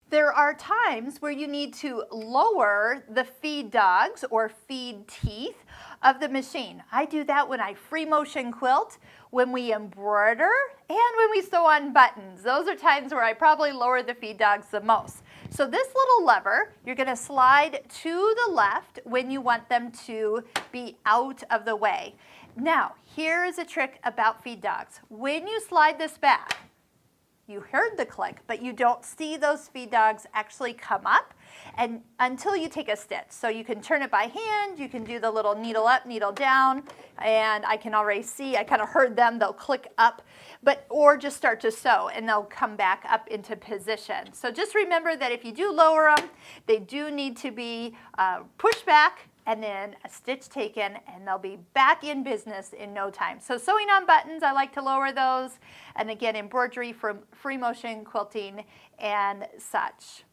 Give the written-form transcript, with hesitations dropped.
There are times where you need to lower the feed dogs or feed teeth of the machine. I do that when I free motion quilt, when we embroider, and when we sew on buttons. Those are times where I probably lower the feed dogs the most. So this little lever, you're going to slide to the left when you want them to be out of the way. Now, here is a trick about feed dogs. When you slide this back, you heard the click, but you don't see those feed dogs actually come up and until you take a stitch. So you can turn it by hand, you can do the little needle up, needle down, and I can already see, I kind of heard them, they'll click up, or just start to sew and they'll come back up into position. So just remember that if you do lower them, they do need to be pushed back and then a stitch taken, and they'll be back in business in no time. So sewing on buttons, I like to lower those, and again, embroidery from free motion quilting and such.